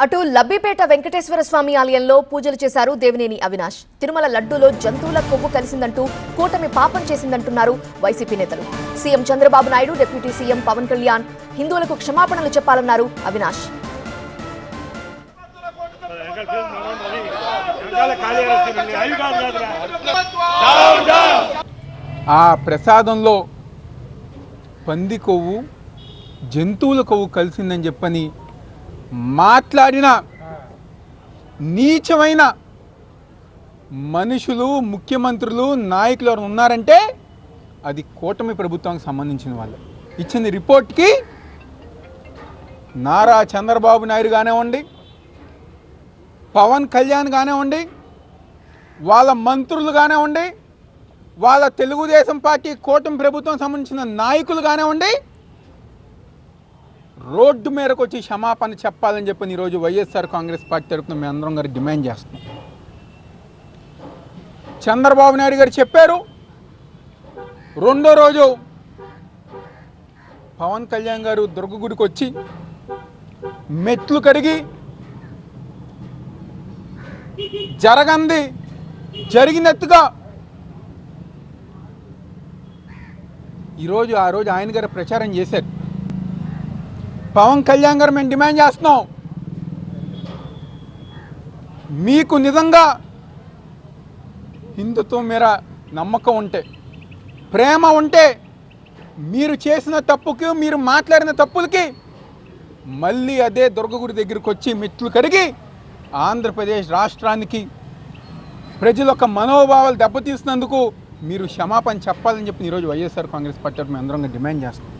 అటు లబ్బిపేట వెంకటేశ్వర స్వామి ఆలయంలో పూజలు చేశారు దేవినేని అవినాష్. తిరుమల లడ్డూలో జంతువుల కొవ్వు కలిసిందంటూ కూటమి పాపం చేసిందంటున్నారు వైసీపీ నేతలు. CM Chandrababu Naidu, deputy CM Pawan Kalyan హిందువులకు క్షమాపణలు చెప్పాలన్నారు అవినాష్. ఆ ప్రసాదంలో పంది కొవ్వు, జంతువుల కొవ్వు కలిసిందని చెప్పని మాట్లాడిన నీచమైన మనుషులు, ముఖ్యమంత్రులు, నాయకులు ఎవరు ఉన్నారంటే అది కూటమి ప్రభుత్వానికి సంబంధించిన వాళ్ళు. ఇచ్చిన రిపోర్ట్కి నారా చంద్రబాబు నాయుడు కానివ్వండి, పవన్ కళ్యాణ్ కానివ్వండి, వాళ్ళ మంత్రులు కానివ్వండి, వాళ్ళ తెలుగుదేశం పార్టీ కూటమి ప్రభుత్వం సంబంధించిన నాయకులు కానివ్వండి, రోడ్డు మేరకు వచ్చి క్షమాపణ చెప్పాలని చెప్పి ఈరోజు వైఎస్ఆర్ కాంగ్రెస్ పార్టీ తరఫున మేము అందరం గారు డిమాండ్ చేస్తున్నాం. చంద్రబాబు నాయుడు గారు చెప్పారు, రెండో రోజు పవన్ కళ్యాణ్ గారు దుర్గగుడికి వచ్చి మెట్లు కడిగి జరగంది జరిగినట్టుగా ఈరోజు ఆ రోజు ఆయన గారు ప్రచారం చేశారు. పవన్ కళ్యాణ్ గారు మేము డిమాండ్ చేస్తున్నాం, మీకు నిజంగా హిందుత్వం మీద నమ్మకం ఉంటే, ప్రేమ ఉంటే, మీరు చేసిన తప్పుకి, మీరు మాట్లాడిన తప్పులకి మళ్ళీ అదే దుర్గగుడి దగ్గరికి వచ్చి మెట్లు కడిగి ఆంధ్రప్రదేశ్ రాష్ట్రానికి ప్రజల యొక్క మనోభావాలు దెబ్బతీసినందుకు మీరు క్షమాపణ చెప్పాలని చెప్పి ఈరోజు వైఎస్ఆర్ కాంగ్రెస్ పార్టీ మేము అందరం డిమాండ్ చేస్తాం.